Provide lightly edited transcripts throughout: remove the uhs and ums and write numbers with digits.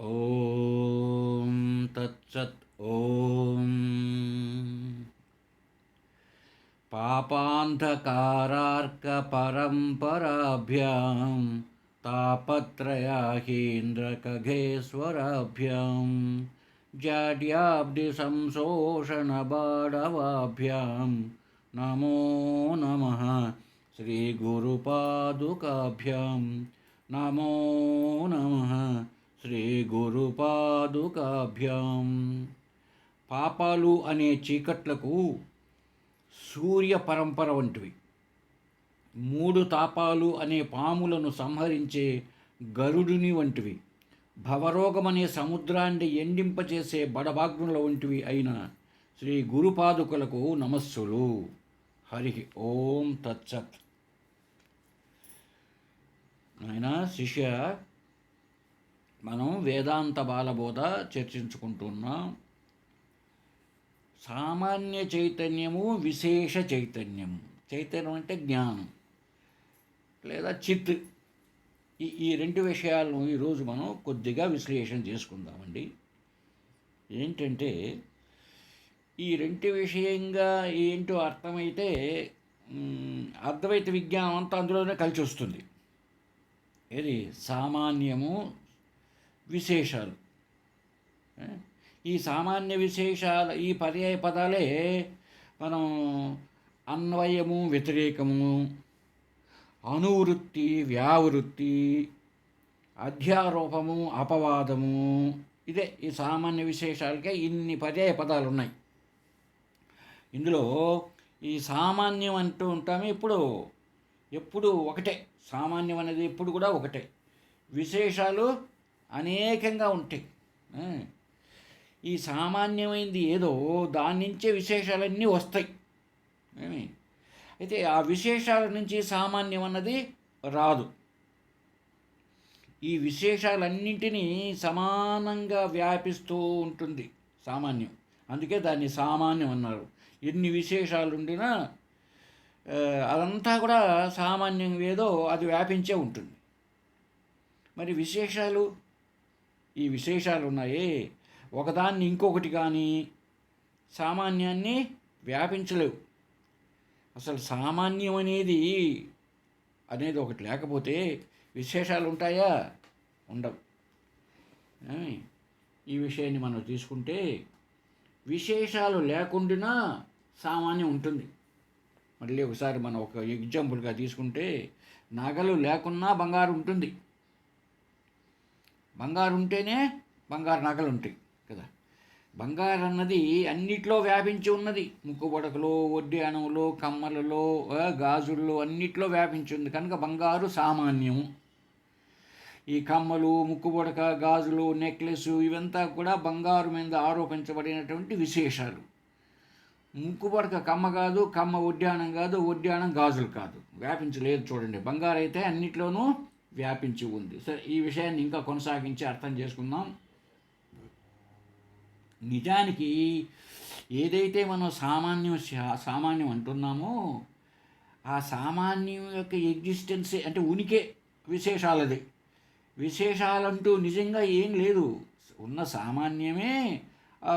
ఓం తత్సత్. ఓం పాపాంధకారార్కపరంపరాభ్యాం తాపత్రయాహీంద్రఖగేశ్వరాభ్యాం జాడ్యాబ్ది సంశోషణబాడవాభ్యాం నమో నమః శ్రీగురుపాదుకాభ్యాం నమో నమః శ్రీగురుపాదుకాభ్యాం. పాపాలు అనే చీకట్లకు సూర్య పరంపర వంటివి, మూడు తాపాలు అనే పాములను సంహరించే గరుడుని వంటివి, భవరోగమనే సముద్రాన్ని ఎండింపచేసే బడబాగ్నుల వంటివి అయిన శ్రీ గురుపాదుకులకు నమస్సులు. హరి ఓం తత్సత్. ఆయన శిష్య, మనం వేదాంత బాలబోధ చర్చించుకుంటున్నాం. సామాన్య చైతన్యము, విశేష చైతన్యము. చైతన్యం అంటే జ్ఞానం లేదా చిత్. ఈ రెండు విషయాలను ఈరోజు మనం కొద్దిగా విశ్లేషణ చేసుకుందామండి. ఏంటంటే ఈ రెండు విషయంగా ఏంటో అర్థమైతే అద్వైత విజ్ఞానం అంతా అందులోనే కలిసి వస్తుంది. ఇది సామాన్యము, విశేషాలు. ఈ సామాన్య విశేషాల ఈ పర్యాయ పదాలే మనం అన్వయము, వ్యతిరేకము, అనువృత్తి, వ్యావృత్తి, అధ్యారోపము, అపవాదము, ఇదే ఈ సామాన్య విశేషాలకే ఇన్ని పర్యాయ పదాలు ఉన్నాయి. ఇందులో ఈ సామాన్యం అంటూ ఉంటాము. ఎప్పుడు ఒకటే. సామాన్యం అనేది ఎప్పుడు కూడా ఒకటే. విశేషాలు అనేకంగా ఉంటాయి. ఈ సామాన్యమైనది ఏదో దాని నుంచే విశేషాలన్నీ వస్తాయి. అయితే ఆ విశేషాల నుంచి సామాన్యం అన్నది రాదు. ఈ విశేషాలన్నింటినీ సమానంగా వ్యాపిస్తూ ఉంటుంది సామాన్యం. అందుకే దాన్ని సామాన్యం అన్నారు. ఎన్ని విశేషాలు ఉండినా అదంతా కూడా సామాన్యం ఏదో అది వ్యాపించే ఉంటుంది. మరి ఈ విశేషాలు ఉన్నాయే, ఒకదాన్ని ఇంకొకటి కానీ సామాన్యాన్ని వ్యాపించలేవు. అసలు సామాన్యం అనేది ఒకటి లేకపోతే విశేషాలు ఉంటాయా? ఉండవు. ఈ విషయాన్ని మనం తీసుకుంటే విశేషాలు లేకుండా సామాన్యం ఉంటుంది. మళ్ళీ ఒకసారి మనం ఒక ఎగ్జాంపుల్గా తీసుకుంటే, నగలు లేకున్నా బంగారు ఉంటుంది. బంగారు ఉంటేనే బంగారు నగలు ఉంటాయి కదా. బంగారు అన్నది అన్నిట్లో వ్యాపించి ఉన్నది. ముక్కుబొడకలో, వడ్డాణంలో, కమ్మలలో, గాజుల్లో అన్నిట్లో వ్యాపించి ఉంది కనుక బంగారు సామాన్యము. ఈ కమ్మలు, ముక్కుబొడక, గాజులు, నెక్లెస్ ఇవంతా కూడా బంగారు మీద ఆరోపించబడినటువంటి విశేషాలు. ముక్కుబొడక కమ్మ కాదు, కమ్మ వడ్డాణం కాదు, వడ్డాణం గాజులు కాదు, వ్యాపించలేదు. చూడండి, బంగారు అయితే అన్నిట్లోనూ వ్యాపించి ఉంది. సరే, ఈ విషయాన్ని ఇంకా కొనసాగించి అర్థం చేసుకుందాం. నిజానికి ఏదైతే మనం సామాన్యం అంటున్నామో ఆ సామాన్యం యొక్క ఎగ్జిస్టెన్సే అంటే ఉనికే విశేషాలది. విశేషాలంటూ నిజంగా ఏం లేదు. ఉన్న సామాన్యమే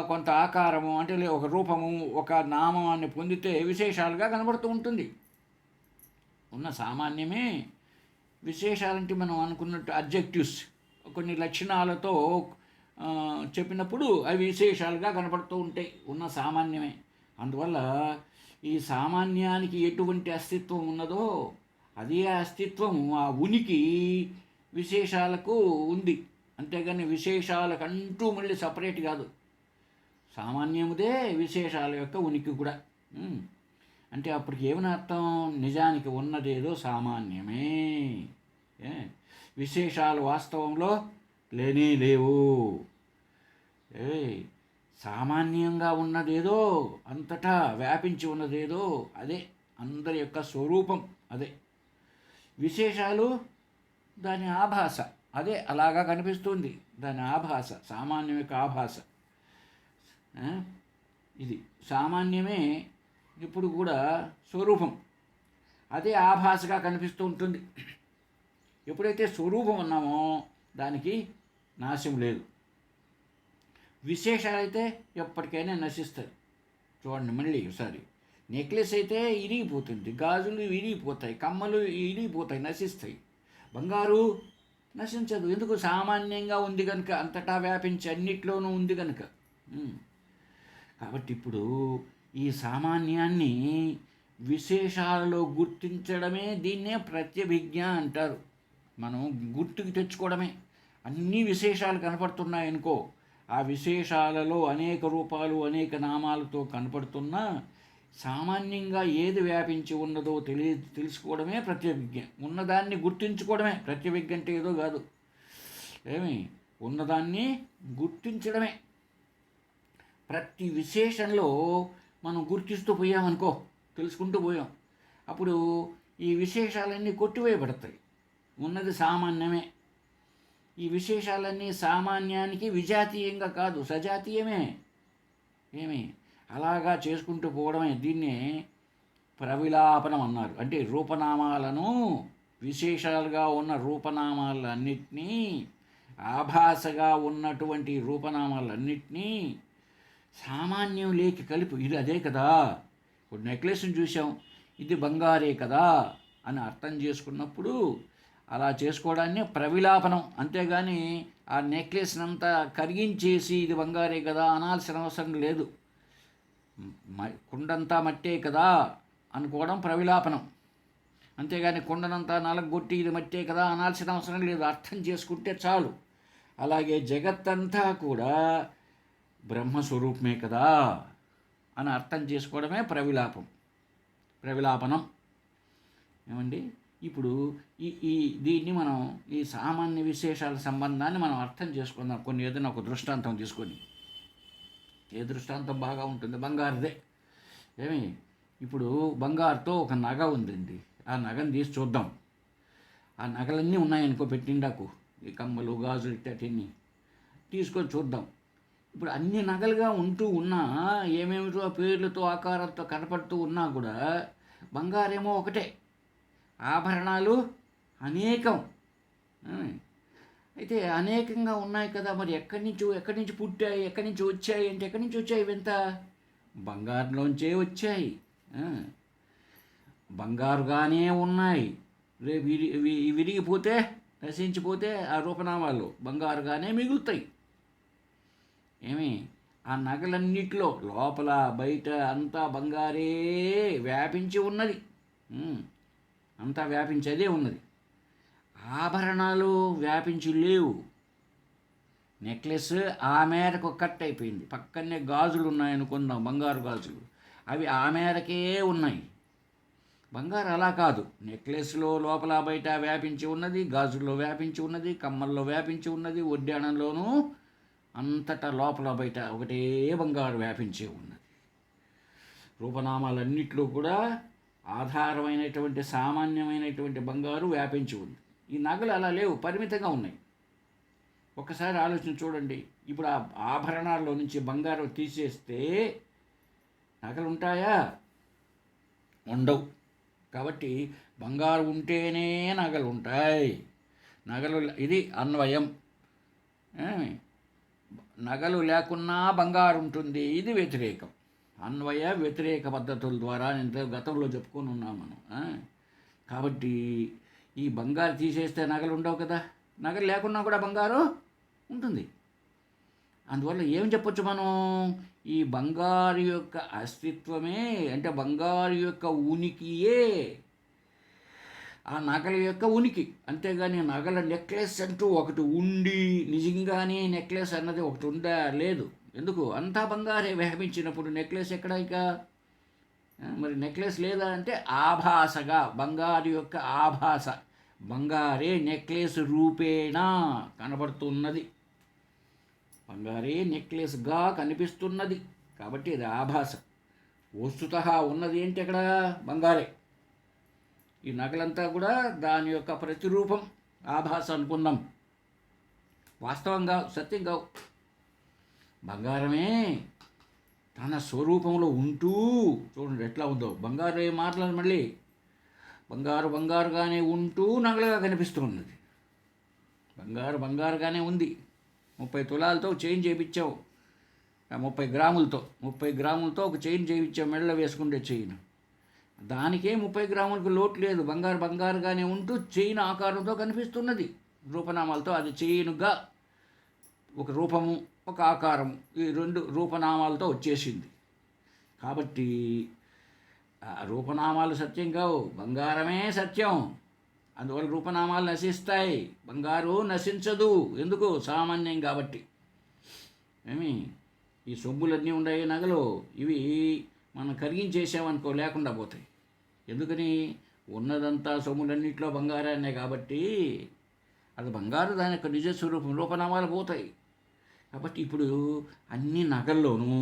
కొంత ఆకారము అంటే ఒక రూపము, ఒక నామాన్ని పొందితే విశేషాలుగా కనబడుతూ ఉంటుంది. ఉన్న సామాన్యమే విశేషాలంటే మనం అనుకున్నట్టు అడ్జెక్టివ్స్ కొన్ని లక్షణాలతో చెప్పినప్పుడు అవి విశేషాలుగా కనపడుతూ ఉంటాయి. ఉన్న సామాన్యమే. అందువల్ల ఈ సామాన్యానికి ఎటువంటి అస్తిత్వం ఉన్నదో అదే అస్తిత్వం, ఆ ఉనికి విశేషాలకు ఉంది. అంతేగాని విశేషాలకంటూ మళ్ళీ సపరేట్ కాదు. సామాన్యముదే విశేషాల యొక్క ఉనికి కూడా. అంటే అప్పటికి ఏమని అర్థం? నిజానికి ఉన్నదేదో సామాన్యమే. విశేషాలు వాస్తవంలో లేనే లేవు. సామాన్యంగా ఉన్నదేదో, అంతటా వ్యాపించి ఉన్నదేదో అదే అందరి యొక్క స్వరూపం. అదే విశేషాలు దాని ఆభాస. అదే అలాగా కనిపిస్తుంది. దాని ఆభాస, సామాన్యం యొక్క ఆభాస. ఇది సామాన్యమే ఇప్పుడు కూడా స్వరూపం. అదే ఆభాసగా కనిపిస్తూ ఉంటుంది. ఎప్పుడైతే స్వరూపం ఉన్నామో దానికి నాశం లేదు. విశేషాలైతే ఎప్పటికైనా నశిస్తాయి. చూడండి మళ్ళీ ఒకసారి, నెక్లెస్ అయితే ఇరిగిపోతుంది, గాజులు ఇరిగిపోతాయి, కమ్మలు ఇరిగిపోతాయి, నశిస్తాయి. బంగారు నశించదు. ఎందుకు? సామాన్యంగా ఉంది కనుక, అంతటా వ్యాపించి అన్నిట్లోనూ ఉంది కనుక. కాబట్టి ఇప్పుడు ఈ సామాన్యాన్ని విశేషాలలో గుర్తించడమే, దీన్నే ప్రత్యభిజ్ఞ అంటారు. మనం గుర్తుకు తెచ్చుకోవడమే. అన్ని విశేషాలు కనపడుతున్నాయనుకో, ఆ విశేషాలలో అనేక రూపాలు అనేక నామాలతో కనపడుతున్నా సామాన్యంగా ఏది వ్యాపించి ఉన్నదో తెలుసుకోవడమే ప్రత్యభిజ్ఞ. ఉన్నదాన్ని గుర్తించుకోవడమే ప్రత్యభిజ్ఞ. అంటే ఏదో కాదు, ఉన్నదాన్ని గుర్తించడమే. ప్రతి విశేషంలో మనం గుర్తిస్తూ పోయామనుకో, తెలుసుకుంటూ పోయాం, అప్పుడు ఈ విశేషాలన్నీ కొట్టివేయబడతాయి. ఉన్నది సామాన్యమే. ఈ విశేషాలన్నీ సామాన్యానికి విజాతీయంగా కాదు, సజాతీయమే. అలాగా చేసుకుంటూ పోవడమే. దీన్నే ప్రవిలాపనం అన్నారు. అంటే రూపనామాలను, విశేషాలుగా ఉన్న రూపనామాలన్నిటినీ, ఆభాసగా ఉన్నటువంటి రూపనామాలన్నిటినీ సామాన్యం లేకి కలిపి, ఇది అదే కదా, ఇప్పుడు నెక్లెస్ని చూసాం, ఇది బంగారే కదా అని అర్థం చేసుకున్నప్పుడు అలా చేసుకోవడాన్ని ప్రవిలాపనం. అంతేగాని ఆ నెక్లెస్ని అంతా కరిగించేసి ఇది బంగారే కదా అనాల్సిన అవసరం లేదు. కుండంతా మట్టే కదా అనుకోవడం ప్రవిలాపనం. అంతేగాని కుండనంతా నలగొట్టి ఇది మట్టే కదా అనాల్సిన అవసరం లేదు, అర్థం చేసుకుంటే చాలు. అలాగే జగత్తంతా కూడా బ్రహ్మస్వరూపమే కదా అని అర్థం చేసుకోవడమే ప్రవిలాపనం. ఏమండి, ఇప్పుడు దీన్ని మనం ఈ సామాన్య విశేషాల సంబంధాన్ని మనం అర్థం చేసుకుందాం. ఏదైనా ఒక దృష్టాంతం తీసుకొని. ఏ దృష్టాంతం బాగా ఉంటుంది? బంగారుదే. ఇప్పుడు బంగారుతో ఒక నగ ఉందండి, ఆ నగను తీసి చూద్దాం. ఆ నగలన్నీ ఉన్నాయనుకో పెట్టిండాకు, ఈ కమ్మలు గాజులు ఇట్టన్నీ తీసుకొని చూద్దాం. ఇప్పుడు అన్ని నగలుగా ఉంటూ ఉన్నా, ఏమేమిటో పేర్లతో ఆకారంతో కనపడుతూ ఉన్నా కూడా బంగారేమో ఒకటే, ఆభరణాలు అనేకం. అయితే అనేకంగా ఉన్నాయి కదా, మరి ఎక్కడి నుంచి పుట్టాయి, ఎక్కడి నుంచి వచ్చాయి అంటే, ఎక్కడి నుంచి వచ్చాయి ఇవంత? బంగారులోంచే వచ్చాయి. బంగారుగానే ఉన్నాయి. రేపు విరిగిపోతే, నశించిపోతే ఆ రూపనామాలు బంగారుగానే మిగులుతాయి. ఆ నగలన్నిటిలో లోపల బయట అంతా బంగారే వ్యాపించి ఉన్నది. అంతా వ్యాపించేదే ఉన్నది. ఆభరణాలు వ్యాపించి లేవు. నెక్లెస్ ఆ మేరకు కట్ అయిపోయింది. పక్కనే గాజులు ఉన్నాయనుకుందాం, బంగారు గాజులు, అవి ఆ మేరకే ఉన్నాయి. బంగారు అలా కాదు. నెక్లెస్లో లోపల బయట వ్యాపించి ఉన్నది, గాజుల్లో వ్యాపించి ఉన్నది, కమ్మల్లో వ్యాపించి ఉన్నది, ఒడ్డాణంలోనూ అంతటా లోపల బయట ఒకటే బంగారు వ్యాపించి ఉన్నది. రూపనామాలన్నిట్లో కూడా ఆధారమైనటువంటి సామాన్యమైనటువంటి బంగారు వ్యాపించి ఉంది. ఈ నగలు అలా లేవు, పరిమితంగా ఉన్నాయి. ఒక్కసారి ఆలోచన చూడండి. ఇప్పుడు ఆ ఆభరణాల్లో నుంచి బంగారం తీసేస్తే నగలు ఉంటాయా? ఉండవు. కాబట్టి బంగారు ఉంటేనే నగలు ఉంటాయి. నగలు, ఇది అన్వయం. నగలు లేకున్నా బంగారు ఉంటుంది, ఇది వ్యతిరేకం. అన్వయ వ్యతిరేక పద్ధతుల ద్వారా నేను గతంలో చెప్పుకొని ఉన్నాం మనం. కాబట్టి ఈ బంగారు తీసేస్తే నగలు ఉండవు కదా, నగలు లేకున్నా కూడా బంగారు ఉంటుంది. అందువల్ల ఏం చెప్పొచ్చు మనం? ఈ బంగారు యొక్క అస్తిత్వమే, అంటే బంగారు యొక్క ఉనికియే ఆ నగల యొక్క ఉనికి. అంతేగాని నగల నెక్లెస్ అంటూ ఒకటి ఉండి నిజంగానే నెక్లెస్ అన్నది ఒకటి ఉందా? లేదు. ఎందుకు? అంతా బంగారే వ్యాపించినప్పుడు నెక్లెస్ ఎక్కడ? ఇక మరి నెక్లెస్ లేదా అంటే ఆభాసగా, బంగారు యొక్క ఆభాస, బంగారే నెక్లెస్ రూపేణా కనబడుతున్నది, బంగారే నెక్లెస్గా కనిపిస్తున్నది. కాబట్టి ఇది ఆభాస. వస్తుతః ఉన్నది ఏంటి అక్కడ? బంగారే. ఈ నగలంతా కూడా దాని యొక్క ప్రతిరూపం, ఆభాస అనుకుందాం. వాస్తవంగా సత్యంగా బంగారమే తన స్వరూపంలో ఉంటూ, చూడండి ఎట్లా ఉందో. బంగారు ఏ మాటలు మళ్ళీ, బంగారుగానే ఉంటూ నగలుగా కనిపిస్తూ ఉన్నది. బంగారుగానే ఉంది. 30 తులాలతో చేంజ్ చేయించావు, ముప్పై గ్రాములతో ఒక చైన్ చేయించాం, మెడలో వేసుకుంటే చైన్. దానికే 30 గ్రాములకు లోటు లేదు. బంగారుగానే ఉంటూ చైన్ ఆకారంతో కనిపిస్తున్నది రూపనామాలతో. అది చైనుగా ఒక రూపము, ఒక ఆకారము, ఈ రెండు రూపనామాలతో వచ్చేసింది. కాబట్టి రూపనామాలు సత్యం కావు, బంగారమే సత్యం. అందువల్ల రూపనామాలు నశిస్తాయి, బంగారు నశించదు. ఎందుకు? సామాన్యం కాబట్టి. ఈ సొమ్ములన్నీ ఉన్నాయి నగలు, ఇవి మనం కరిగించేసామనుకో లేకుండా పోతాయి. ఎందుకని? ఉన్నదంతా సొమ్ములన్నింటిలో బంగారాన్నే కాబట్టి అది బంగారు దాని యొక్క నిజ స్వరూపం, రూపనామాలు పోతాయి. కాబట్టి ఇప్పుడు అన్ని నగల్లోనూ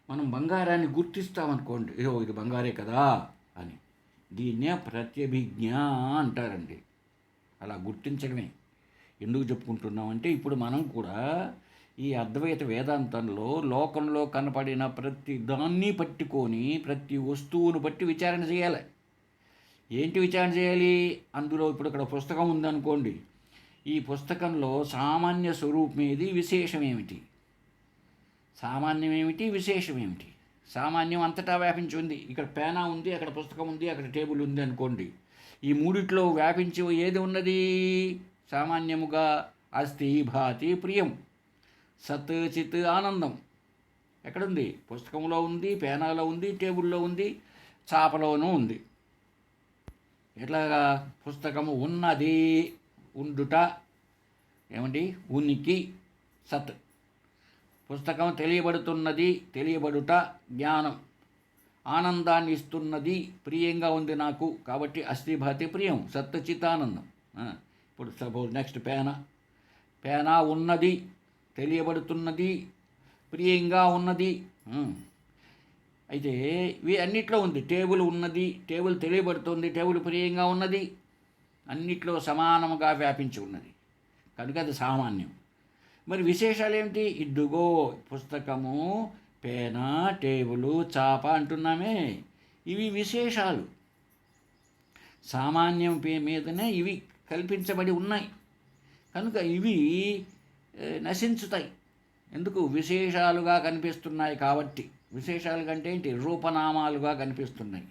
మనం బంగారాన్ని గుర్తిస్తామనుకోండి, ఇది బంగారే కదా అని. దీన్నే ప్రత్యభిజ్ఞ అంటారండి. అలా గుర్తించడమే. ఎందుకు చెప్పుకుంటున్నామంటే ఇప్పుడు మనం కూడా ఈ అద్వైత వేదాంతంలో లోకంలో కనపడిన ప్రతి దాన్ని పట్టుకొని ప్రతి వస్తువును బట్టి విచారణ చేయాలి. ఏంటి విచారణ చేయాలి? అందులో ఇప్పుడు ఇక్కడ పుస్తకం ఉందనుకోండి, ఈ పుస్తకంలో సామాన్య స్వరూపం ఏది, విశేషం ఏమిటి? సామాన్యం ఏమిటి, విశేషం ఏమిటి? సామాన్యం అంతటా వ్యాపించి ఉంది. ఇక్కడ పేనా ఉంది, అక్కడ పుస్తకం ఉంది, అక్కడ టేబుల్ ఉంది అనుకోండి. ఈ మూడిట్లో వ్యాపించి ఏది ఉన్నది? సామాన్యముగా అస్తి భాతి ప్రియం, సత్ చిత్ ఆనందం. ఎక్కడుంది? పుస్తకంలో ఉంది, పేనాలో ఉంది, టేబుల్లో ఉంది, చాపలోనూ ఉంది. ఎట్లాగా? పుస్తకము ఉన్నది, ఉండుట ఏమండి? ఉనికి, సత్. పుస్తకం తెలియబడుతున్నది, తెలియబడుట జ్ఞానం. ఆనందాన్ని ఇస్తున్నది, ప్రియంగా ఉంది నాకు, కాబట్టి అస్థిభాతి ప్రియం, సత్ చితానందం. ఇప్పుడు సపోజ్ నెక్స్ట్ పేనా ఉన్నది, తెలియబడుతున్నది, ప్రియంగా ఉన్నది. అయితే ఇవి అన్నిట్లో ఉంది. టేబుల్ ఉన్నది, టేబుల్ తెలియబడుతుంది, టేబుల్ ప్రియంగా ఉన్నది, అన్నిట్లో సమానముగా వ్యాపించి ఉన్నది. కనుక అది సామాన్యం. మరి విశేషాలు ఏమిటి? ఇద్దుగో పుస్తకము, పేన, టేబులు, చాప అంటున్నామే, ఇవి విశేషాలు. సామాన్యం మీదనే ఇవి కల్పించబడి ఉన్నాయి. కనుక ఇవి నశించుతాయి. ఎందుకు? విశేషాలుగా కనిపిస్తున్నాయి కాబట్టి. విశేషాలు కంటే ఏంటి? రూపనామాలుగా కనిపిస్తున్నాయి.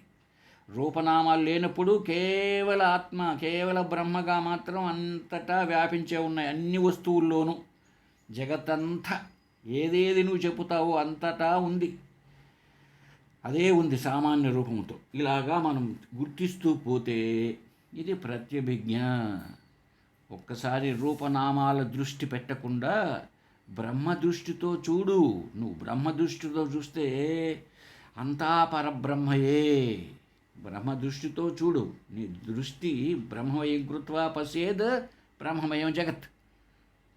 రూపనామాలు లేనప్పుడు కేవల ఆత్మ, కేవల బ్రహ్మగా మాత్రం అంతటా వ్యాపించే ఉన్నాయి. అన్ని వస్తువుల్లోనూ జగత్తంతా ఏదేది నువ్వు చెబుతావో అంతటా ఉంది. అదే ఉంది సామాన్య రూపంతో. ఇలాగా మనం గుర్తిస్తూ పోతే ఇది ప్రత్యభిజ్ఞ. ఒక్కసారి రూపనామాల దృష్టి పెట్టకుండా బ్రహ్మ దృష్టితో చూడు. నువ్వు బ్రహ్మ దృష్టితో చూస్తే అంతా పరబ్రహ్మయే. బ్రహ్మ దృష్టితో చూడు. నీ దృష్టి బ్రహ్మమయం కృత్వా పశ్యేద్ బ్రహ్మమయం జగత్.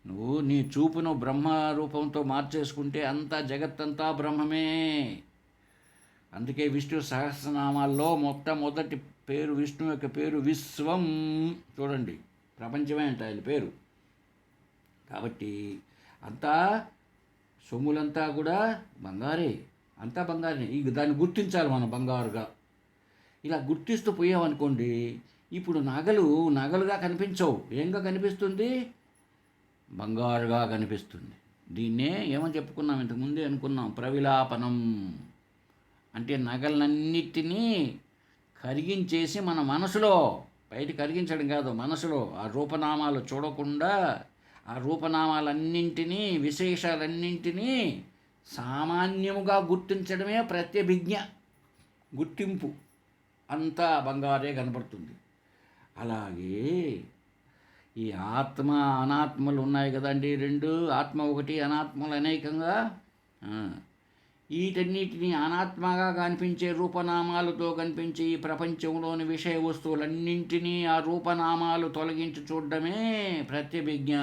నువ్వు నీ చూపును బ్రహ్మ రూపంతో మార్చేసుకుంటే అంతా జగత్తంతా బ్రహ్మమే. అందుకే విష్ణు సహస్రనామాల్లో మొట్టమొదటి పేరు, విష్ణు యొక్క పేరు విశ్వం. చూడండి, ప్రపంచమే అంట ఆయన పేరు. కాబట్టి అంతా సొమ్ములంతా కూడా బంగారే, అంతా బంగారే. ఇక దాన్ని గుర్తించాలి మనం బంగారుగా. ఇలా గుర్తిస్తూ పోయామనుకోండి, ఇప్పుడు నగలుగా కనిపించవు. ఏంగా కనిపిస్తుంది? బంగారుగా కనిపిస్తుంది. దీన్నే ఏమని చెప్పుకున్నాం, ఇంతకుముందే అనుకున్నాం, ప్రవిలాపనం. అంటే నగలన్నిటినీ కరిగించేసి మన మనసులో, బయట కరిగించడం కాదు, మనసులో ఆ రూపనామాలు చూడకుండా ఆ రూపనామాలన్నింటినీ, విశేషాలన్నింటినీ సామాన్యముగా గుర్తించడమే ప్రత్యభిజ్ఞ. గుర్తింపు. అంతా బంగారే కనపడుతుంది. అలాగే ఈ ఆత్మ అనాత్మలు ఉన్నాయి కదండి, రెండు. ఆత్మ ఒకటి, అనాత్మలు అనేకంగా. వీటన్నిటిని అనాత్మగా కనిపించే రూపనామాలతో కనిపించే ఈ ప్రపంచంలోని విషయ వస్తువులన్నింటినీ ఆ రూపనామాలు తొలగించి చూడడమే ప్రత్యభిజ్ఞ.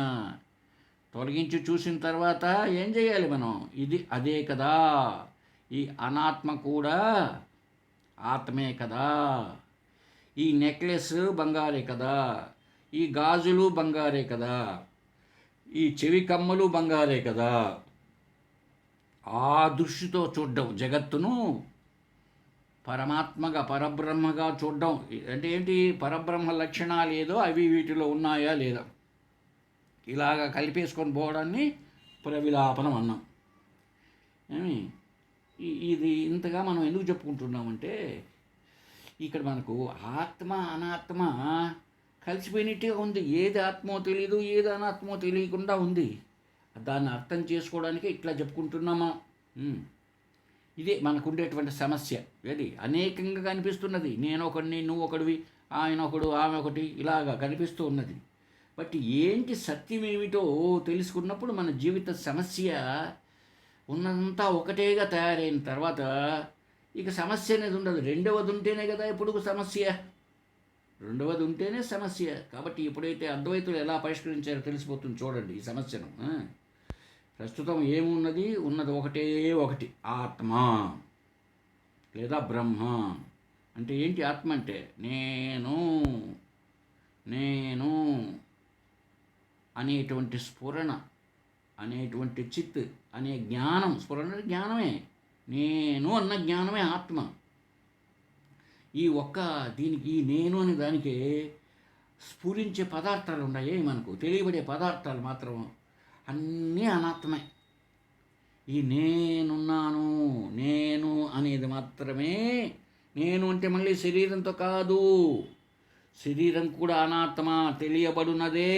తొలగించి చూసిన తర్వాత ఏం చేయాలి మనం? ఇది అదే కదా, ఈ అనాత్మ కూడా ఆత్మే కదా, ఈ నెక్లెస్ బంగారే కదా, ఈ గాజులు బంగారే కదా, ఈ చెవి కమ్మలు బంగారే కదా. ఆ దృష్టితో చూడడం, జగత్తును పరమాత్మగా, పరబ్రహ్మగా చూడడం. అంటే ఏంటి? పరబ్రహ్మ లక్షణాలు ఏదో అవి వీటిలో ఉన్నాయా లేదా, ఇలాగా కలిపేసుకొని పోవడాన్ని ప్రవిలాపనం అన్నాం. ఏమి ఇది ఇంతగా మనం ఎందుకు చెప్పుకుంటున్నామంటే ఇక్కడ మనకు ఆత్మ అనాత్మ కలిసిపోయినట్టుగా ఉంది. ఏది ఆత్మో తెలీదు, ఏది అనాత్మో తెలియకుండా ఉంది. దాన్ని అర్థం చేసుకోవడానికి ఇట్లా చెప్పుకుంటున్నామా. ఇదే మనకుండేటువంటి సమస్య. ఏది అనేకంగా కనిపిస్తున్నది. నేను ఒకడిని, నువ్వు ఒకడివి, ఆయన ఒకడు, ఆమె ఒకటి, ఇలాగా కనిపిస్తూ ఉన్నది. బట్ ఏంటి సత్యం ఏమిటో తెలుసుకున్నప్పుడు మన జీవిత సమస్య ఉన్నదంతా ఒకటేగా తయారైన తర్వాత ఇక సమస్య అనేది ఉండదు. రెండవది ఉంటేనే కదా ఇప్పుడు సమస్య. రెండవది ఉంటేనే సమస్య. కాబట్టి ఎప్పుడైతే అద్వైతులు ఎలా పరిష్కరించారో తెలిసిపోతుంది చూడండి ఈ సమస్యను. ప్రస్తుతం ఏమున్నది? ఉన్నది ఒకటే ఒకటి, ఆత్మ లేదా బ్రహ్మ. అంటే ఏంటి ఆత్మ అంటే? నేను నేను అనేటువంటి స్ఫురణ, అనేటువంటి చిత్ అనే జ్ఞానం. స్ఫురణ జ్ఞానమే, నేను అన్న జ్ఞానమే ఆత్మ. ఈ ఒక్క దీనికి, ఈ నేను అనే దానికి స్ఫురించే పదార్థాలు ఉన్నాయి మనకు, తెలియబడే పదార్థాలు మాత్రం అన్నీ అనాత్మే. ఈ నేనున్నాను, నేను అనేది మాత్రమే. నేను అంటే మళ్ళీ శరీరంతో కాదు, శరీరం కూడా అనాత్మ, తెలియబడున్నదే,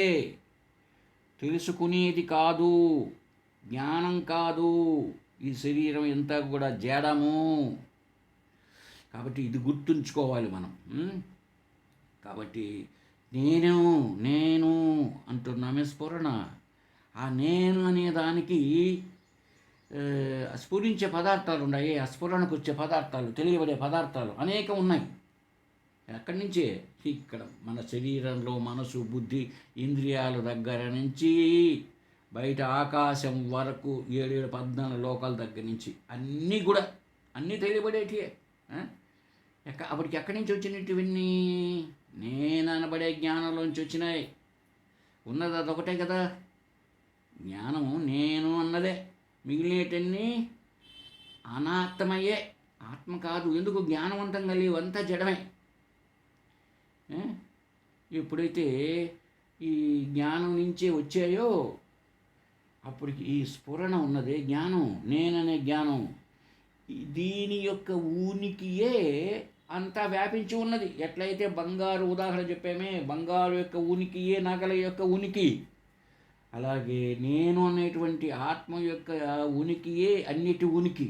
తెలుసుకునేది కాదు, జ్ఞానం కాదు. ఈ శరీరం ఎంత కూడా జడము. కాబట్టి ఇది గుర్తుంచుకోవాలి మనం. కాబట్టి నేను నేను అంటున్నామే స్ఫురణ. ఆ నేను అనే దానికి స్ఫురించే పదార్థాలు ఉన్నాయి. ఆ స్ఫురణకు వచ్చే పదార్థాలు, తెలియబడే పదార్థాలు అనేకం ఉన్నాయి. ఎక్కడి నుంచే? ఇక్కడ మన శరీరంలో మనసు, బుద్ధి, ఇంద్రియాల దగ్గర నుంచి బయట ఆకాశం వరకు 7, 14 లోకాల దగ్గర నుంచి అన్నీ కూడా అన్నీ తెలియబడేటివే. అప్పటికి ఎక్కడి నుంచి వచ్చినట్టు ఇవన్నీ? నేను అనబడే జ్ఞానంలోంచి వచ్చినాయి. ఉన్నది అదొకటే కదా జ్ఞానము, నేను అన్నదే. మిగిలినటన్నీ అనాత్మయే, ఆత్మ కాదు. ఎందుకు? జ్ఞానవంతం కలిగి అంతా జడమే. ఎప్పుడైతే ఈ జ్ఞానం నుంచే వచ్చాయో అప్పటికి ఈ స్ఫురణ ఉన్నదే జ్ఞానం, నేననే జ్ఞానం. దీని యొక్క ఉనికియే అంతా వ్యాపించి ఉన్నది. ఎట్లయితే బంగారు ఉదాహరణ చెప్పామే, బంగారు యొక్క ఉనికియే నగల యొక్క ఉనికి, అలాగే నేను అనేటువంటి ఆత్మ యొక్క ఉనికియే అన్నిటి ఉనికి.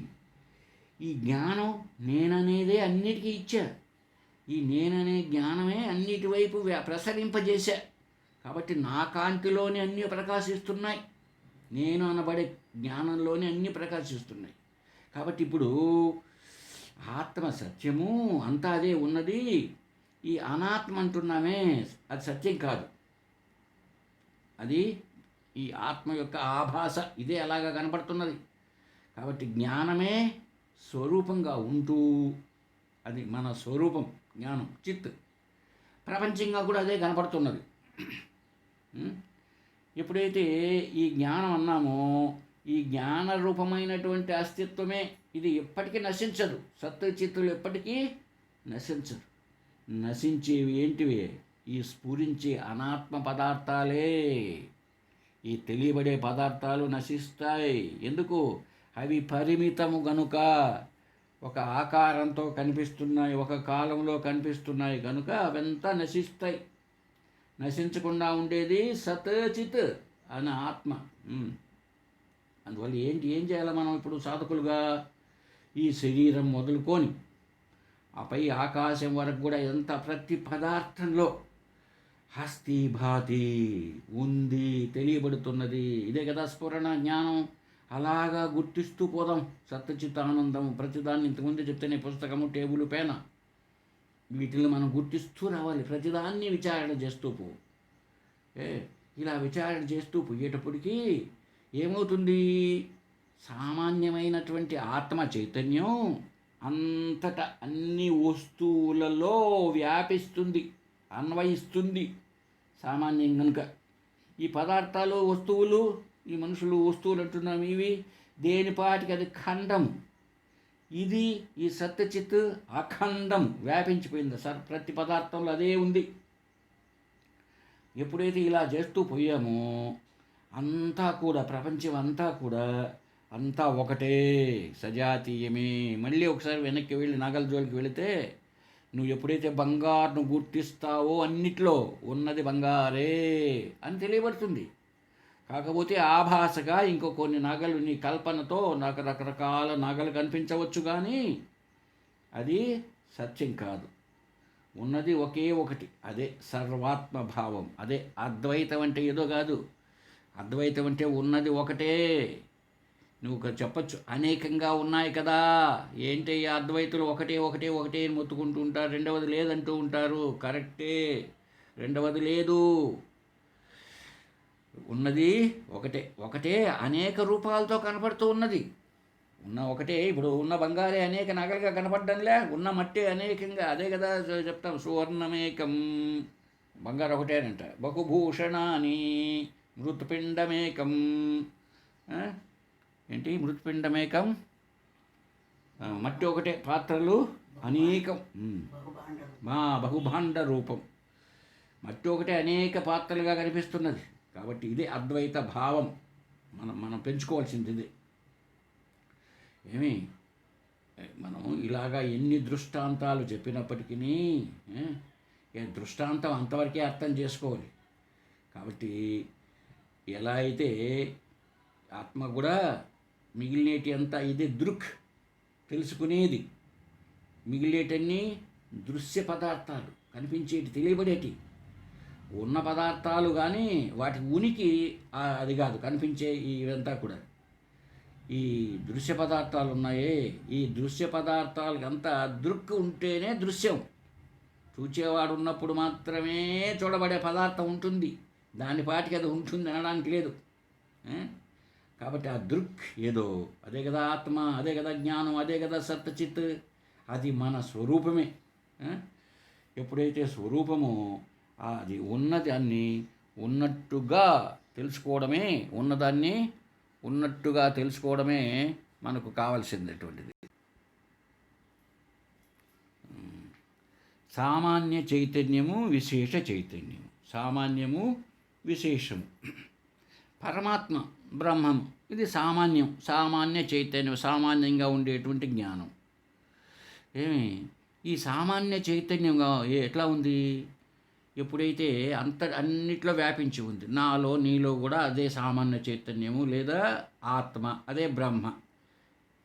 ఈ జ్ఞానం నేననేదే అన్నిటికీ ఇచ్చా. ఈ నేననే జ్ఞానమే అన్నిటి వైపు ప్రసరింపజేశా. కాబట్టి నా కాంతిలోని అన్నీ ప్రకాశిస్తున్నాయి. నేను అనబడే జ్ఞానంలోనే అన్నీ ప్రకాశిస్తున్నాయి. కాబట్టి ఇప్పుడు ఆత్మ సత్యము, అంతా అదే ఉన్నది. ఈ అనాత్మ అంటున్నామే, అది సత్యం కాదు. అది ఈ ఆత్మ యొక్క ఆభాస. ఇదే అలాగా కనపడుతున్నది. కాబట్టి జ్ఞానమే స్వరూపంగా ఉంటూ, అది మన స్వరూపం జ్ఞానం, చిత్. ప్రపంచంగా కూడా అదే కనపడుతున్నది. ఎప్పుడైతే ఈ జ్ఞానం అన్నామో, ఈ జ్ఞాన రూపమైనటువంటి అస్తిత్వమే ఇది ఎప్పటికీ నశించదు. సత్వచిత్తులు ఎప్పటికీ నశించదు. నశించేవి ఏంటివి? ఈ స్ఫురించే అనాత్మ పదార్థాలే. ఈ తెలియబడే పదార్థాలు నశిస్తాయి. ఎందుకు? అవి పరిమితము గనుక, ఒక ఆకారంతో కనిపిస్తున్నాయి, ఒక కాలంలో కనిపిస్తున్నాయి కనుక అవంతా నశిస్తాయి. నశించకుండా ఉండేది సత్ చిత్ అనే ఆత్మ. అందువల్ల ఏం చేయాలి మనం ఇప్పుడు సాధకులుగా? ఈ శరీరం మొదలుకొని ఆపై ఆకాశం వరకు కూడా ఎంత ప్రతి పదార్థంలో హస్తి భాతి ఉంది, తెలియబడుతున్నది. ఇదే కదా స్ఫురణ జ్ఞానం. అలాగా గుర్తిస్తూ పోదాం. సత్యచిత్తానందం ప్రతిదాన్ని ఇంతకుముందు చెప్తేనే పుస్తకము, టేబుల్, పేన, వీటిని మనం గుర్తిస్తూ రావాలి. ప్రతిదాన్ని విచారణ చేస్తూ పో. ఇలా విచారణ చేస్తూ పోయేటప్పటికీ ఏమవుతుంది? సామాన్యమైనటువంటి ఆత్మ చైతన్యం అంతటా అన్ని వస్తువులలో వ్యాపిస్తుంది, అన్వయిస్తుంది. సామాన్యం కనుక ఈ పదార్థాలు, వస్తువులు, ఈ మనుషులు వస్తువులు అంటున్నాం, ఇవి దేనిపాటికి అది ఖండం. ఇది ఈ సత్యచిత్ అఖండం, వ్యాపించిపోయింది. ప్రతి పదార్థంలో అదే ఉంది. ఎప్పుడైతే ఇలా చేస్తూ పోయామో అంతా కూడా, ప్రపంచం అంతా కూడా అంతా ఒకటే, సజాతీయమే. మళ్ళీ ఒకసారి వెనక్కి వెళ్ళి నాగల జోలికి వెళితే, నువ్వు ఎప్పుడైతే బంగారును గుర్తిస్తావో అన్నిట్లో ఉన్నది బంగారే అని తెలియబడుతుంది. కాకపోతే ఆభాసగా ఇంకో కొన్ని నగలు నీ కల్పనతో నాకు రకరకాల నగలు కనిపించవచ్చు, కానీ అది సత్యం కాదు. ఉన్నది ఒకే ఒకటి, అదే సర్వాత్మభావం. అదే అద్వైతం అంటే ఏదో కాదు. అద్వైతం అంటే ఉన్నది ఒకటే. నువ్వు చెప్పచ్చు అనేకంగా ఉన్నాయి కదా, ఏంటి ఈ అద్వైతులు ఒకటే ఒకటే ఒకటే అని మొత్తుకుంటూ ఉంటారు, రెండవది లేదంటూ ఉంటారు. కరెక్టే, రెండవది లేదు. ఉన్నది ఒకటే. ఒకటే అనేక రూపాలతో కనపడుతూ ఉన్నది. ఉన్న ఒకటే. ఇప్పుడు ఉన్న బంగారే అనేక నగలుగా కనపడ్డంలే, ఉన్న మట్టి అనేకంగా. అదే కదా చెప్తాం, సువర్ణమేకం, బంగారు ఒకటేనంట. బహుభూషణాని మృత్పిండమేకం. ఏంటి మృత్పిండమేకం? మట్టి ఒకటే, పాత్రలు అనేకం. బహుభాండ రూపం. మట్టి ఒకటే అనేక పాత్రలుగా కనిపిస్తున్నది. కాబట్టి ఇదే అద్వైత భావం. మనం పెంచుకోవాల్సింది ఇదే. ఏమి మనం ఇలాగా ఎన్ని దృష్టాంతాలు చెప్పినప్పటికీ దృష్టాంతం అంతవరకే అర్థం చేసుకోవాలి. కాబట్టి ఎలా అయితే ఆత్మ కూడా మిగిలినేటి అంతా ఇదే దృక్, తెలుసుకునేది. మిగిలేటన్నీ దృశ్య పదార్థాలు, కనిపించేటి, తెలియబడేటి. ఉన్న పదార్థాలు కానీ వాటి ఉనికి అది కాదు, కనిపించే ఇవంతా కూడా. ఈ దృశ్య పదార్థాలు ఉన్నాయే, ఈ దృశ్య పదార్థాలకి అంతా దృక్ ఉంటేనే దృశ్యం. చూచేవాడు ఉన్నప్పుడు మాత్రమే చూడబడే పదార్థం ఉంటుంది. దాని పాటికి అది ఉంటుంది అనడానికి లేదు. కాబట్టి ఆ దృక్ ఏదో, అదే కదా ఆత్మ, అదే కదా జ్ఞానం, అదే కదా సత్చిత్. అది మన స్వరూపమే. ఎప్పుడైతే స్వరూపమో అది ఉన్నదాన్ని ఉన్నట్టుగా తెలుసుకోవడమే, ఉన్నదాన్ని ఉన్నట్టుగా తెలుసుకోవడమే మనకు కావలసినటువంటిది. సామాన్య చైతన్యము, విశేష చైతన్యము. సామాన్యము, విశేషము. పరమాత్మ, బ్రహ్మము, ఇది సామాన్యం. సామాన్య చైతన్యం, సామాన్యంగా ఉండేటువంటి జ్ఞానం. ఈ సామాన్య చైతన్యంగా ఎట్లా ఉంది? ఎప్పుడైతే అన్నిట్లో వ్యాపించి ఉంది. నాలో, నీలో కూడా అదే సామాన్య చైతన్యము లేదా ఆత్మ, అదే బ్రహ్మ.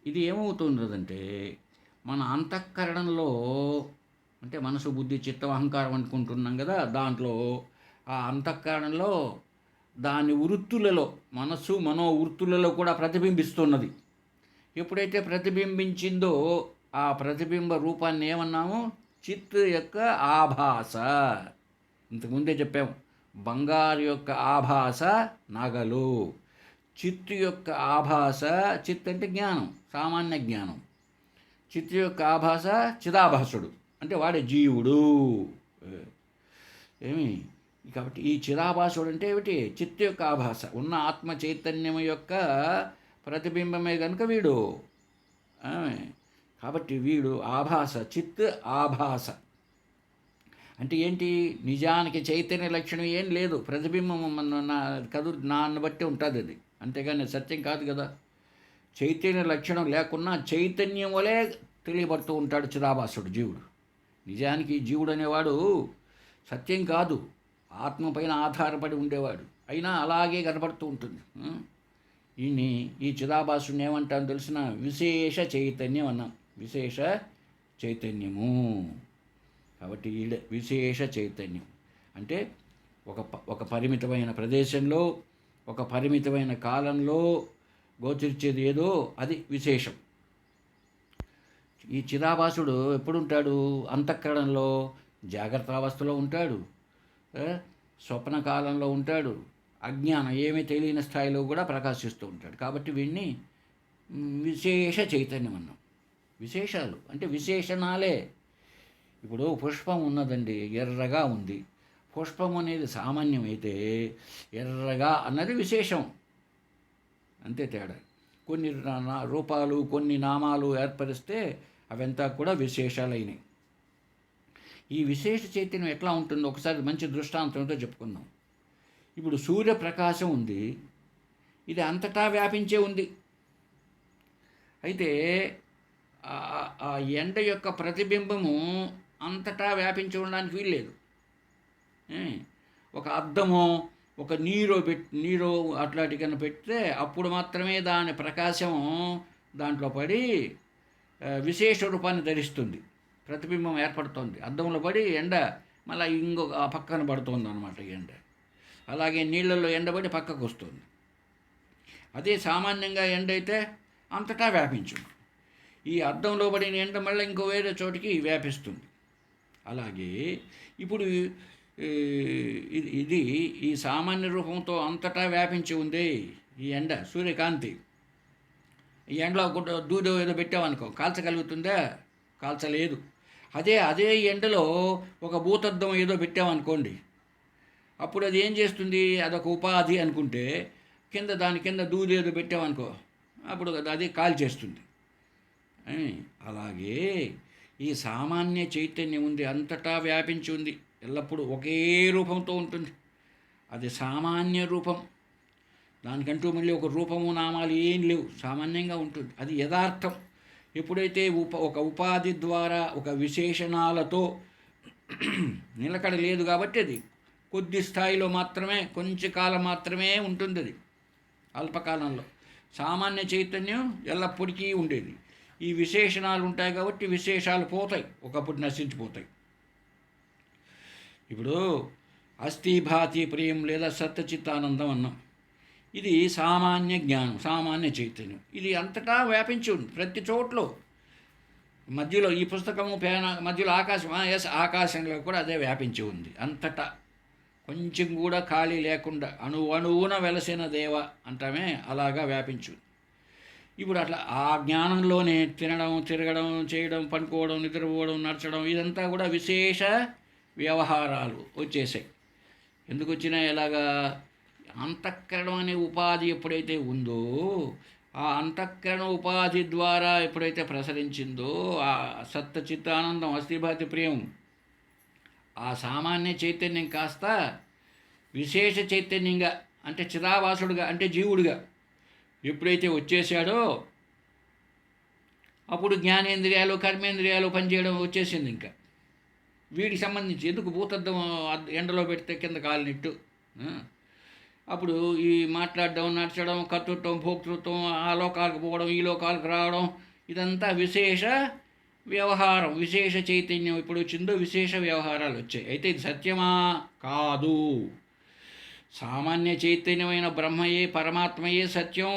ఇది ఏమవుతుందంటే మన అంతఃకరణలో, అంటే మనసు, బుద్ధి, చిత్తం, అహంకారం అనుకుంటున్నాం కదా, దాంట్లో ఆ అంతఃకరణలో దాని వృత్తులలో, మనస్సు మనోవృత్తులలో కూడా ప్రతిబింబిస్తున్నది. ఎప్పుడైతే ప్రతిబింబించిందో ఆ ప్రతిబింబ రూపాన్ని ఏమన్నాము? చిత్ యొక్క ఆభాస. ఇంతకుముందే చెప్పాము, బంగారు యొక్క ఆభాస నగలు, చిత్తు యొక్క ఆభాస, చిత్ అంటే జ్ఞానం, సామాన్య జ్ఞానం. చిత్తు యొక్క ఆభాస చిదాభాసుడు, అంటే వాడే జీవుడు. కాబట్టి ఈ చిదాభాసుడు అంటే ఏమిటి? చిత్తు యొక్క ఆభాస, ఉన్న ఆత్మ చైతన్యం యొక్క ప్రతిబింబమే కనుక వీడు. కాబట్టి వీడు ఆభాస, చిత్ ఆభాస. అంటే ఏంటి? నిజానికి చైతన్య లక్షణం ఏం లేదు, ప్రతిబింబం నాన్ని బట్టి ఉంటుంది అది, అంతేగాని సత్యం కాదు కదా. చైతన్య లక్షణం లేకున్నా చైతన్యం వలె తెలియబడుతూ ఉంటాడు చిదాభాసుడు, జీవుడు. నిజానికి జీవుడు అనేవాడు సత్యం కాదు, ఆత్మపైన ఆధారపడి ఉండేవాడు, అయినా అలాగే కనబడుతూ ఉంటుంది. ఈ చిదాభాసుని ఏమంటాను తెలిసిన? విశేష చైతన్యం అన్నాం, విశేష చైతన్యము. కాబట్టి విశేష చైతన్యం అంటే ఒక పరిమితమైన ప్రదేశంలో, ఒక పరిమితమైన కాలంలో గోచరించేది ఏదో అది విశేషం. ఈ చిదాభాసుడు ఎప్పుడుంటాడు? అంతఃకరణలో జాగ్రత్త అవస్థలో ఉంటాడు, స్వప్న కాలంలో ఉంటాడు, అజ్ఞానం ఏమీ తెలియని స్థాయిలో కూడా ప్రకాశిస్తూ ఉంటాడు. కాబట్టి వీడిని విశేష చైతన్యం అన్నాం. విశేషాలు అంటే విశేషణాలే. ఇప్పుడు పుష్పం ఉన్నదండి, ఎర్రగా ఉంది. పుష్పం అనేది సామాన్యం అయితే ఎర్రగా అన్నది విశేషం, అంతే తేడా. కొన్ని రూపాలు, కొన్ని నామాలు ఏర్పరిస్తే అవంతా కూడా విశేషాలైనవి. ఈ విశేష చైతన్యం ఎట్లా ఉంటుందో ఒకసారి మంచి దృష్టాంతంతో చెప్పుకుందాం. ఇప్పుడు సూర్యప్రకాశం ఉంది, ఇది అంతటా వ్యాపించే ఉంది. అయితే ఆ ఎండ యొక్క ప్రతిబింబము అంతటా వ్యాపించి ఉండడానికి వీల్లేదు. ఒక అద్దము, ఒక నీరు అట్లాంటి కన్నా పెడితే అప్పుడు మాత్రమే దాని ప్రకాశం దాంట్లో పడి విశేష రూపాన్ని ధరిస్తుంది, ప్రతిబింబం ఏర్పడుతుంది. అద్దంలో పడి ఎండ మళ్ళీ ఇంకొక ఆ పక్కన పడుతుంది అన్నమాట ఎండ. అలాగే నీళ్ళల్లో ఎండబడి పక్కకు వస్తుంది. అదే సామాన్యంగా ఎండ అయితే అంతటా వ్యాపించుంది. ఈ అద్దంలో పడిన ఎండ మళ్ళీ ఇంకో వేరే చోటికి వ్యాపిస్తుంది. అలాగే ఇప్పుడు ఇది ఈ సామాన్య రూపంతో అంతటా వ్యాపించి ఉంది ఈ ఎండ, సూర్యకాంతి. ఈ ఎండలో దూదో ఏదో పెట్టామనుకో కాల్చగలుగుతుందా? కాల్చలేదు. అదే ఎండలో ఒక భూతద్దం ఏదో పెట్టామనుకోండి, అప్పుడు అది ఏం చేస్తుంది? అదొక ఉపాధి అనుకుంటే దాని కింద దూది ఏదో పెట్టామనుకో, అప్పుడు అది కాల్చేస్తుంది. అలాగే ఈ సామాన్య చైతన్యం ఉంది, అంతటా వ్యాపించి ఉంది, ఎల్లప్పుడూ ఒకే రూపంతో ఉంటుంది. అది సామాన్య రూపం. దానికంటూ మళ్ళీ ఒక రూపము నామాలు ఏం లేవు, సామాన్యంగా ఉంటుంది. అది యథార్థం. ఎప్పుడైతే ఒక ఉపాధి ద్వారా ఒక విశేషణాలతో నిలకడ లేదు కాబట్టి అది కొద్ది స్థాయిలో మాత్రమే, కొంచెం కాలం మాత్రమే ఉంటుంది. అది అల్పకాలంలో. సామాన్య చైతన్యం ఎల్లప్పటికీ ఉండేది. ఈ విశేషణాలు ఉంటాయి కాబట్టి విశేషాలు పోతాయి, ఒకప్పుడు నశించిపోతాయి. ఇప్పుడు అస్థిభాతి ప్రియం లేదా సత్యచిత్తానందం అన్నాం. ఇది సామాన్య జ్ఞానం, సామాన్య చైతన్యం. ఇది అంతటా వ్యాపించి ఉంది, ప్రతి చోట్లో. మధ్యలో ఈ పుస్తకము పేన మధ్యలో ఆకాశం, ఆకాశంలో కూడా అదే వ్యాపించి ఉంది అంతటా, కొంచెం కూడా ఖాళీ లేకుండా. అణువున వెలసిన దేవ అంటామే, అలాగా వ్యాపించు. ఇప్పుడు అట్లా ఆ జ్ఞానంలోనే తినడం, తిరగడం, చేయడం, పనుకోవడం, నిద్రపోవడం, నడచడం, ఇదంతా కూడా విశేష వ్యవహారాలు వచ్చేసాయి. ఎందుకు వచ్చినాయి? ఎలాగా? అంతఃకరణం అనే ఉపాధి ఎప్పుడైతే ఉందో, ఆ అంతఃకరణ ఉపాధి ద్వారా ఎప్పుడైతే ప్రసరించిందో ఆ సత్యచిత్తానందం, అస్థిభాతి ప్రియం, ఆ సామాన్య చైతన్యం కాస్త విశేష చైతన్యంగా, అంటే చిదావాసుడుగా, అంటే జీవుడిగా ఎప్పుడైతే వచ్చేసాడో అప్పుడు జ్ఞానేంద్రియాలు, కర్మేంద్రియాలు పనిచేయడం వచ్చేసింది. ఇంకా వీడికి సంబంధించి ఎందుకు భూతద్దం ఎండలో పెడితే కింద కాలినట్టు, అప్పుడు ఈ మాట్లాడడం, నడచడం, కర్తృత్వం, భోక్తృత్వం, ఆ లోకాలకు పోవడం, ఈ లోకాలకు రావడం, ఇదంతా విశేష వ్యవహారం. విశేష చైతన్యం ఇప్పుడు వచ్చిందో విశేష వ్యవహారాలు వచ్చాయి. అయితే ఇది సత్యమా? కాదు. సామాన్య చైతన్యమైన బ్రహ్మయే, పరమాత్మయే సత్యం.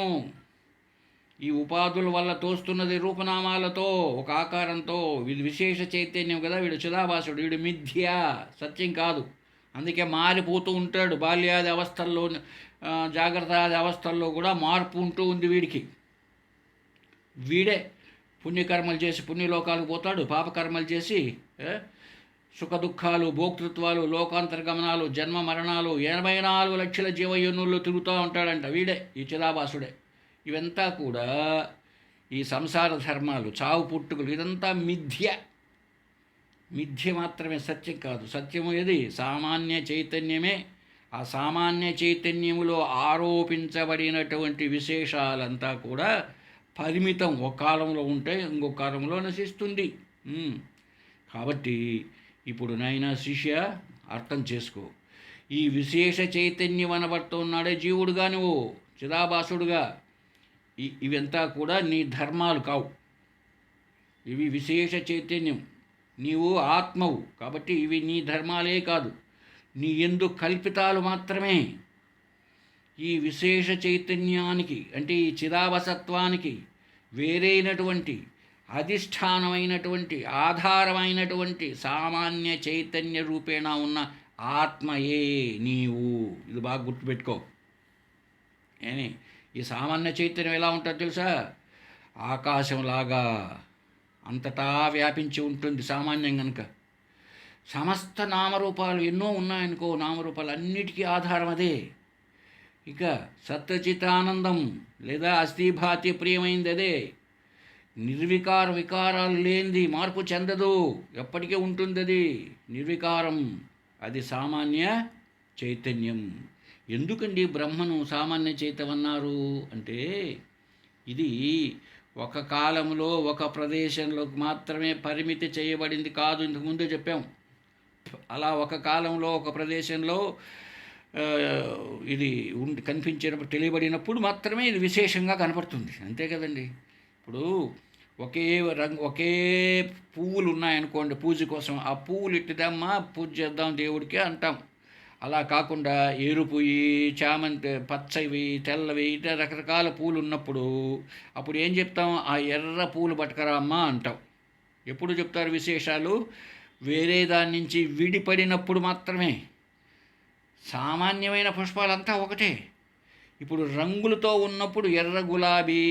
ఈ ఉపాధుల వల్ల తోస్తున్నది రూపనామాలతో, ఒక ఆకారంతో. వీడు విశేష చైతన్యం కదా, వీడు చిదాభాసుడు, వీడు మిథ్య, సత్యం కాదు. అందుకే మారిపోతూ ఉంటాడు. బాల్యాది అవస్థల్లో, జాగ్రత్త అవస్థల్లో కూడా మార్పు ఉంటూ ఉంది వీడికి. వీడే పుణ్యకర్మలు చేసి పుణ్యలోకాలకు పోతాడు, పాపకర్మలు చేసి సుఖ దుఃఖాలు, భోక్తృత్వాలు, లోకాంతర్గమనాలు, జన్మ మరణాలు, 84 లక్షల జీవయోనుల్లో తిరుగుతూ ఉంటాడంట వీడే, ఈ చిదాభాసుడే. ఇవంతా కూడా ఈ సంసార ధర్మాలు, చావు పుట్టుకలు, ఇదంతా మిథ్య మాత్రమే, సత్యం కాదు. సత్యము ఏది? సామాన్య చైతన్యమే. ఆ సామాన్య చైతన్యములో ఆరోపించబడినటువంటి విశేషాలంతా కూడా పరిమితం. ఒక కాలంలో ఉంటే ఇంకొక కాలంలో నశిస్తుంది. కాబట్టి ఇప్పుడు నాయన శిష్య అర్థం చేసుకో. ఈ విశేష చైతన్యం అనబడుతున్నాడే జీవుడుగా, నువ్వు చిదాభాసుడుగా, ఇవంతా కూడా నీ ధర్మాలు కావు. ఇవి విశేష చైతన్యం. నీవు ఆత్మవు కాబట్టి ఇవి నీ ధర్మాలే కాదు, నీ యందు కల్పితాలు మాత్రమే. ఈ విశేష చైతన్యానికి, అంటే ఈ చిదావసత్వానికి వేరైనటువంటి, అధిష్టానమైనటువంటి, ఆధారమైనటువంటి సామాన్య చైతన్య రూపేణ ఉన్న ఆత్మయే నీవు. ఇది బాగా గుర్తుపెట్టుకో. ఏమి ఈ సామాన్య చైతన్యం ఎలా ఉంటుందో తెలుసా? ఆకాశంలాగా అంతటా వ్యాపించి ఉంటుంది సామాన్యం కనుక. సమస్త నామరూపాలు ఎన్నో ఉన్నాయనుకో, నామరూపాలు అన్నిటికీ ఆధారం అదే. ఇక సత్యచితానందం లేదా అస్థిభాతి ప్రియమైంది అదే. నిర్వికార వికారాలు లేనిది, మార్పు చెందదు, ఎప్పటికీ ఉంటుంది అది నిర్వికారం. అది సామాన్య చైతన్యం. ఎందుకండి బ్రహ్మను సామాన్య చైతన్యం అన్నారు అంటే, ఇది ఒక కాలంలో ఒక ప్రదేశంలో మాత్రమే పరిమితి చేయబడింది కాదు, ఇంతకు ముందే చెప్పాం. అలా ఒక కాలంలో ఒక ప్రదేశంలో ఆ, ఇది కనిపించినప్పుడు తెలియబడినప్పుడు మాత్రమే ఇది విశేషంగా కనపడుతుంది, అంతే కదండి. ఇప్పుడు ఒకే ఒకే పువ్వులు ఉన్నాయనుకోండి పూజ కోసం, ఆ పువ్వులు ఇట్టుదమ్మా పూజ చేద్దాం దేవుడికి అంటాం. అలా కాకుండా ఎరుపువి, చామంతి, పచ్చవి, తెల్లవి ఇట్లా రకరకాల పూలు ఉన్నప్పుడు అప్పుడు ఏం చెప్తాం? ఆ ఎర్ర పూలు పట్టుకరా అమ్మా అంటాం. ఎప్పుడు చెప్తారు విశేషాలు? వేరే దాని నుంచి విడిపడినప్పుడు మాత్రమే. సామాన్యమైన పుష్పాలంతా ఒకటే. ఇప్పుడు రంగులతో ఉన్నప్పుడు ఎర్ర గులాబీ,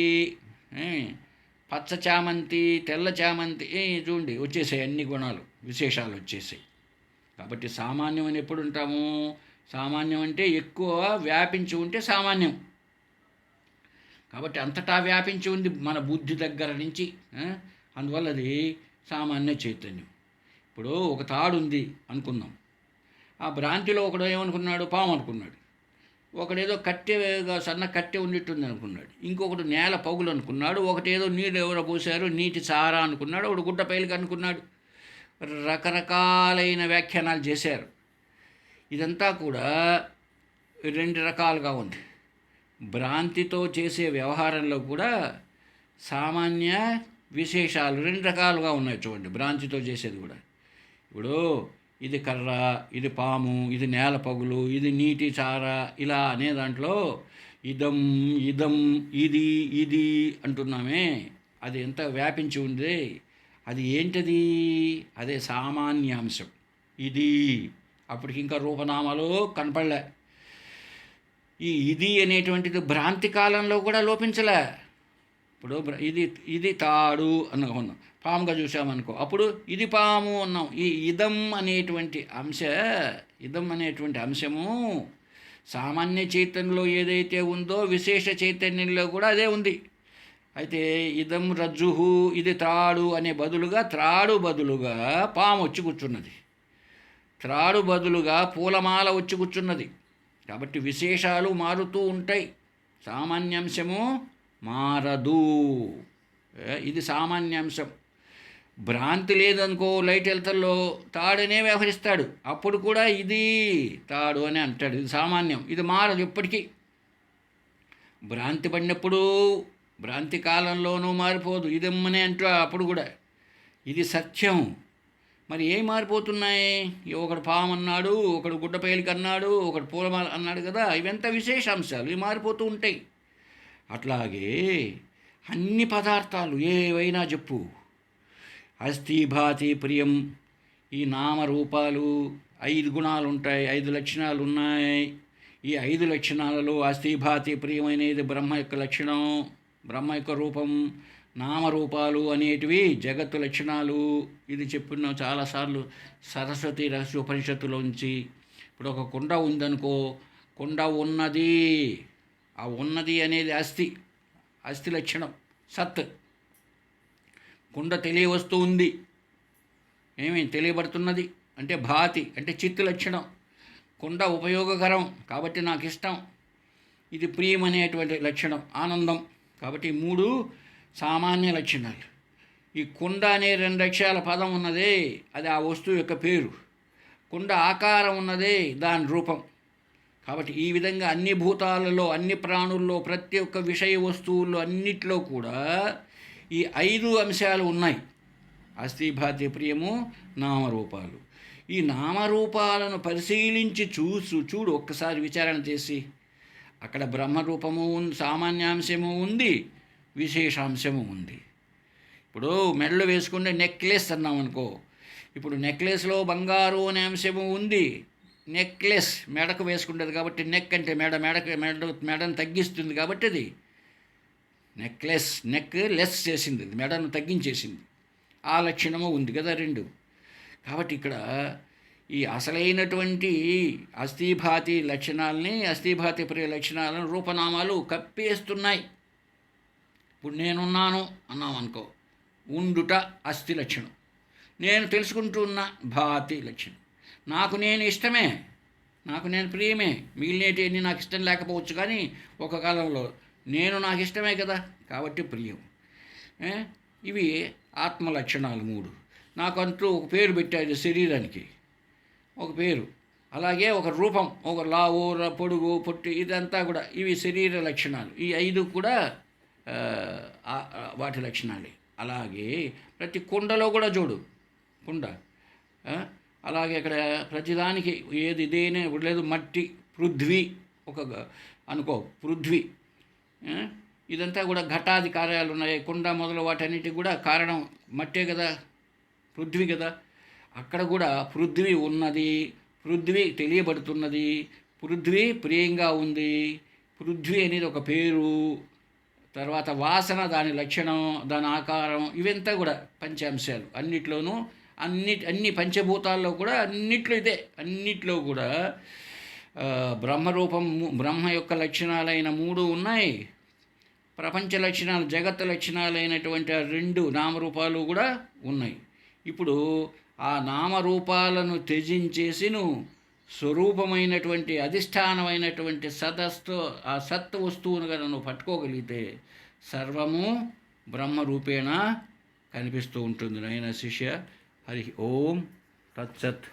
పచ్చ చామంతి, తెల్ల చామంతి, చూడండి వచ్చేసాయి అన్ని గుణాలు, విశేషాలు వచ్చేసాయి. కాబట్టి సామాన్యం అని ఎప్పుడు ఉంటాము? సామాన్యం అంటే ఎక్కువ వ్యాపించి ఉంటే సామాన్యం. కాబట్టి అంతటా వ్యాపించి ఉంది మన బుద్ధి దగ్గర నుంచి, అందువల్ల అది సామాన్య చైతన్యం. ఇప్పుడు ఒక తాడు ఉంది అనుకుందాం. ఆ భ్రాంతిలో ఒకడు ఏమనుకున్నాడు? పాము అనుకున్నాడు. ఒకడేదో కట్టెగా సన్న కట్టె ఉన్నట్టుంది అనుకున్నాడు. ఇంకొకటి నేల పగులు అనుకున్నాడు. ఒకటేదో నీళ్ళు ఎవరో పోసారు నీటి చారా అనుకున్నాడు. ఒకడు గుడ్డ పైలికి అనుకున్నాడు. రకరకాలైన వ్యాఖ్యానాలు చేశారు. ఇదంతా కూడా రెండు రకాలుగా ఉంది. భ్రాంతితో చేసే వ్యవహారంలో కూడా సామాన్య విశేషాలు రెండు రకాలుగా ఉన్నాయి చూడండి. భ్రాంతితో చేసేది కూడా, ఇప్పుడు ఇది కర్ర, ఇది పాము, ఇది నేల పగులు, ఇది నీటి చార, ఇలా అనే దాంట్లో ఇదం ఇదం ఇది ఇది అంటున్నామే, అది ఎంత వ్యాపించి ఉంది. అది ఏంటది? అదే సామాన్యాంశం. ఇది అప్పటికి ఇంకా రూపనామాలు కనపడలే. ఇది అనేటువంటిది భ్రాంతి కాలంలో కూడా లోపించలే. ఇప్పుడు ఇది తాడు అనుకున్నాం, పాముగా చూసామనుకో, అప్పుడు ఇది పాము అన్నాం. ఈ ఇదం అనేటువంటి అంశము సామాన్య చైతన్యంలో ఏదైతే ఉందో విశేష చైతన్యంలో కూడా అదే ఉంది. అయితే ఇదం రజ్జుహు, ఇది త్రాడు అనే త్రాడు బదులుగా పాము వచ్చి కూర్చున్నది, త్రాడు బదులుగా పూలమాల వచ్చి కూర్చున్నది. కాబట్టి విశేషాలు మారుతూ ఉంటాయి, సామాన్యాంశము మారదు. ఇది సామాన్యాంశం. భ్రాంతి లేదనుకో, లైట్ వెళ్తల్లో తాడనే వ్యవహరిస్తాడు, అప్పుడు కూడా ఇది తాడు అని అంటాడు. ఇది సామాన్యం, ఇది మారదు ఎప్పటికీ. భ్రాంతి పడినప్పుడు భ్రాంతి కాలంలోనూ మారిపోదు, ఇదమ్మనే అంటూ అప్పుడు కూడా ఇది సత్యం. మరి ఏం మారిపోతున్నాయి? ఒకడు పాము అన్నాడు, ఒకడు గుడ్డపైలికి అన్నాడు, ఒకడు పూలమాల అన్నాడు కదా, ఇవంతా విశేషాంశాలు, ఇవి మారిపోతూ ఉంటాయి. అట్లాగే అన్ని పదార్థాలు ఏవైనా చెప్పు, అస్థి భాతి ప్రియం, ఈ నామరూపాలు 5 గుణాలు ఉంటాయి, 5 లక్షణాలు ఉన్నాయి. ఈ 5 లక్షణాలలో అస్థి భాతి ప్రియమైనది బ్రహ్మ యొక్క లక్షణం, బ్రహ్మ యొక్క రూపం. నామరూపాలు అనేటివి జగత్తు లక్షణాలు. ఇది చెప్పున్నాం చాలాసార్లు సరస్వతి రహస్య ఉపనిషత్తులోంచి. ఇప్పుడు ఒక కుండ ఉందనుకో, కుండ ఉన్నది, ఆ ఉన్నది అనేది అస్థి లక్షణం, సత్. కుండ తెలియవస్తూ ఉంది, ఏమి తెలియబడుతున్నది అంటే భాతి, అంటే చిత్తు లక్షణం. కుండ ఉపయోగకరం కాబట్టి నాకు ఇష్టం, ఇది ప్రియం అనేటువంటి లక్షణం, ఆనందం. కాబట్టి 3 సామాన్య లక్షణాలు. ఈ కుండ అనే 2 అక్షరాల పదం ఉన్నదే, అది ఆ వస్తువు యొక్క పేరు. కుండ ఆకారం ఉన్నదే, దాని రూపం. కాబట్టి ఈ విధంగా అన్ని భూతాలలో, అన్ని ప్రాణుల్లో, ప్రతి ఒక్క విషయ వస్తువుల్లో అన్నిట్లో కూడా ఈ 5 అంశాలు ఉన్నాయి. అస్థి భాతి ప్రియము, నామరూపాలు. ఈ నామరూపాలను పరిశీలించి చూడు ఒక్కసారి విచారణ చేసి, అక్కడ బ్రహ్మరూపము ఉంది, సామాన్యాంశము ఉంది, విశేషాంశము ఉంది. ఇప్పుడు మెడలో వేసుకుంటే నెక్లెస్ అన్నాం అనుకో, ఇప్పుడు నెక్లెస్లో బంగారు అనే అంశము ఉంది. నెక్లెస్ మెడకు వేసుకుంటుంది కాబట్టి, నెక్ అంటే మెడను తగ్గిస్తుంది కాబట్టి అది నెక్ లెస్ చేసింది, మెడను తగ్గించేసింది. ఆ లక్షణము ఉంది కదా 2. కాబట్టి ఇక్కడ ఈ అసలైనటువంటి అస్థిభాతి లక్షణాలని, అస్థిభాతి ప్రియ లక్షణాలను రూపనామాలు కప్పేస్తున్నాయి. ఇప్పుడు నేనున్నాను అన్నాం అనుకో, ఉండుట అస్థి లక్షణం. నేను తెలుసుకుంటూ ఉన్న భాతి లక్షణం. నాకు నేను ఇష్టమే, నాకు నేను ప్రియమే, మిగిలినవి నాకు ఇష్టం లేకపోవచ్చు, కానీ ఒక కాలంలో నాకు ఇష్టమే కదా, కాబట్టి ప్రియం. ఏ? ఇవి ఆత్మ లక్షణాలు 3. నాకంటూ ఒక పేరు పెట్టాడు శరీరానికి, ఒక పేరు. అలాగే ఒక రూపం, ఒక లావు పొడుగు పొట్టి, ఇదంతా కూడా ఇవి శరీర లక్షణాలు. ఈ 5 కూడా వాటి లక్షణాలే. అలాగే ప్రతి కుండలో కూడా చూడు, కుండ. అలాగే ఇక్కడ ప్రతిదానికి ఏది ఇదేనే లేదు. మట్టి, పృథ్వీ ఒక అనుకో, పృథ్వీ. ఇదంతా కూడా ఘటాది కార్యాలు ఉన్నాయి. కుండ మొదలు వాటన్నిటికి కూడా కారణం మట్టే కదా, పృథ్వీ కదా. అక్కడ కూడా పృథ్వీ ఉన్నది, పృథ్వీ తెలియబడుతున్నది, పృథ్వీ ప్రియంగా ఉంది. పృథ్వీ అనేది ఒక పేరు. తర్వాత వాసన దాని లక్షణం, దాని ఆకారం, ఇవంతా కూడా పంచాంశాలు. అన్నిట్లోనూ అన్ని పంచభూతాల్లో కూడా అన్నిట్లో ఇదే. అన్నిట్లో కూడా బ్రహ్మరూపం, బ్రహ్మ యొక్క లక్షణాలైన 3 ఉన్నాయి. ప్రపంచ లక్షణాలు, జగత్తు లక్షణాలైనటువంటి 2 నామరూపాలు కూడా ఉన్నాయి. ఇప్పుడు ఆ నామరూపాలను త్యజించేసి నువ్వు స్వరూపమైనటువంటి అధిష్టానమైనటువంటి ఆ సత్ వస్తువును కనుక నువ్వు పట్టుకోగలిగితే సర్వము బ్రహ్మరూపేణ కనిపిస్తూ ఉంటుంది. నాయన శిష్య, హరి ఓం తత్సత్.